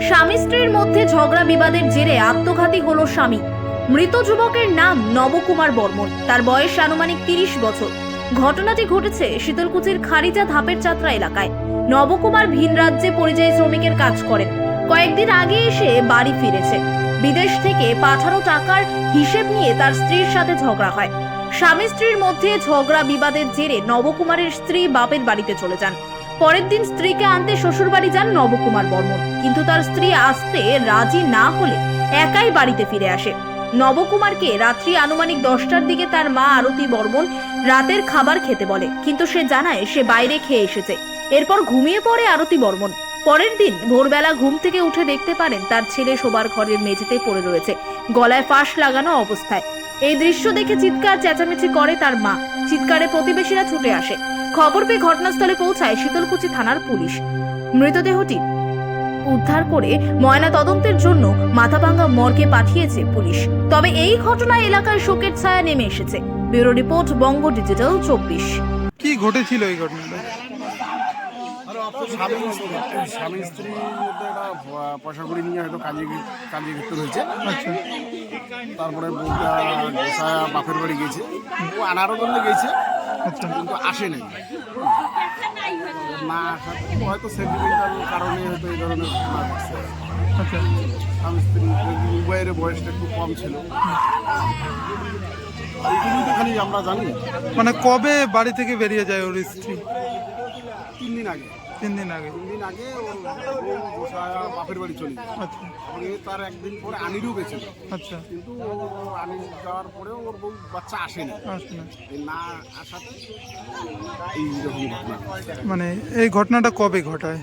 স্বামী স্ত্রীর মধ্যে ঝগড়া বিবাদের জেরে আত্মঘাতী হলো স্বামী। মৃত যুবকের নাম নবকুমার বর্মন, তার বয়স আনুমানিক 30 বছর। ঘটনাটি ঘটেছে শীতলকুচির খারিজা ধাপের চাত্রা এলাকায়। নবকুমার ভিন রাজ্যে পরিযায়ী শ্রমিকের কাজ করেন। কয়েকদিন আগে এসে বাড়ি ফিরেছে। বিদেশ থেকে পাঠানো টাকার হিসেব নিয়ে তার স্ত্রীর সাথে ঝগড়া হয়। স্বামী স্ত্রীর মধ্যে ঝগড়া বিবাদের জেরে নবকুমারের স্ত্রী বাপের বাড়িতে চলে যান। পরের দিন স্ত্রীকে আনতে শ্বশুর বাড়ি যান নবকুমার বর্মন, কিন্তু তার স্ত্রী আসতে রাজি না হলে একাই বাড়িতে ফিরে আসে। নবকুমারকে রাত্রি আনুমানিক 10টার দিকে তার মা আরতি বর্মন রাতের খাবার খেতে বলে, কিন্তু সে জানায় সে বাইরে খেয়ে এসেছে। এরপর ঘুমিয়ে পড়ে আরতি বর্মন। পরের দিন ভোরবেলা ঘুম থেকে উঠে দেখতে পারেন তার ছেলে শোবার ঘরের মেঝেতে পড়ে রয়েছে, গলায় ফাঁস লাগানো অবস্থায়। এই দৃশ্য দেখে চিৎকার চেঁচামেচি করে তার মা। চিৎকারে প্রতিবেশীরা ছুটে আসে। খবর পেয়ে ঘটনাস্থলে পৌঁছায় শীতলকুচি থানার পুলিশ। মৃতদেহটি উদ্ধার করে ময়না তদন্তের জন্য মাথাভাঙ্গা মর্গে পাঠিয়েছে পুলিশ। তবে এই ঘটনায় এলাকায় শোকের ছায়া নেমে এসেছে। ব্যুরো রিপোর্ট, বঙ্গ ডিজিটাল 24। কি ঘটেছিল এই ঘটনাটা? স্বামী স্ত্রীর মধ্যে একটা পয়সা কড়ি নিয়ে হয়তো কাজে ঘুরতে হয়েছে। আচ্ছা, তারপরে বউটা গোসায়া বাপের বাড়ি গেছে, ও আনারও জন্য গেছে, আচ্ছা, কিন্তু আসে নাই। না আসার হয়তো সেন্টিমেন্টাল কারণে হয়তো এই ধরনের ঘটনা ঘটছে। আচ্ছা। স্বামী স্ত্রী উভয়ের বয়সটা একটু কম ছিল, এইটুকুই তো খালি আমরা জানি। মানে কবে বাড়ি থেকে বেরিয়ে যায় ওর স্ত্রী? 3 দিন আগে। 3 দিন আগে। 3 দিন আগে ওর বউ গোসায়া বাপের বাড়ি চলে যায়। আচ্ছা, এবং তার একদিন পরে আনিরও গেছিল, আচ্ছা, কিন্তু আনি যাওয়ার পরেও ওর বউ বাচ্চা আসেনি। আসে না। এই না আসাতে এইরকম ঘটনা ঘটছে। মানে এই ঘটনাটা কবে ঘটায়?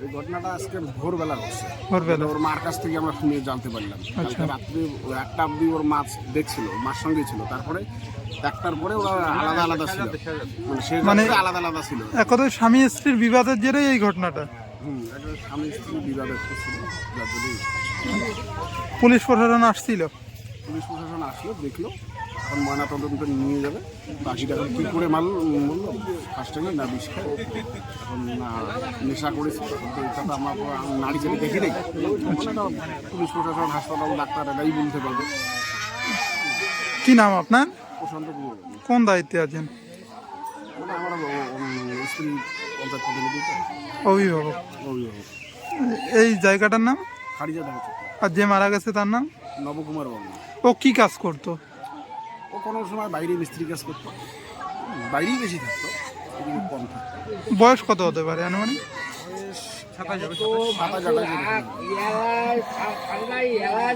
এই ঘটনাটা আজকে ভোরবেলা ঘটছে। ভোরবেলা। ওর মার কাছ থেকে আমরা শুনে জানতে পারলাম। আচ্ছা। কালকে রাত্রে 1টা অবধি ওর মাছ দেখছিল, মার সঙ্গে ছিল। তারপরে 1টার পরে ওরা আলাদা আলাদা ছিল, মানে সে আলাদা আলাদা ছিল। এক কথায় স্বামী স্ত্রীর বিবাদের জেরে এই ঘটনাটা। একটা স্বামী স্ত্রী বিবাদ ছিল, যার জন্য পুলিশ প্রশাসন আসছিল। পুলিশ প্রশাসন আসলো, দেখলো, এখন ময়না তদন্ত নিয়ে যাবে। বাকিটা এখন কী করে বললো ফার্স্ট টাইমে না বিষ খায়, এখন না নেশা করেছে, কিন্তু এটা তো আমরা নারী ছেলে দেখি নেই। পুলিশ প্রশাসন, হাসপাতাল, ডাক্তার এরাই বলতে পারবে। কি নাম আপনার? প্রশান্ত কোন দায়িত্বে আছেন? মানে আমার স্ত্রী পঞ্চায়েত প্রতিনিধি, অভিভাবক। অভিভাবক। এই জায়গাটার নাম? খারিজা দেখা আর যে মারা গেছে তার নাম? নবকুমার বর্মন। ও কি কাজ করতো? ও কোনো সময় বাইরে মিস্ত্রি কাজ করতো, বাইরেই বেশি থাকতো, এদিকে কম থাকতো। বয়স কত হতে পারে আনুমানিক? 27-28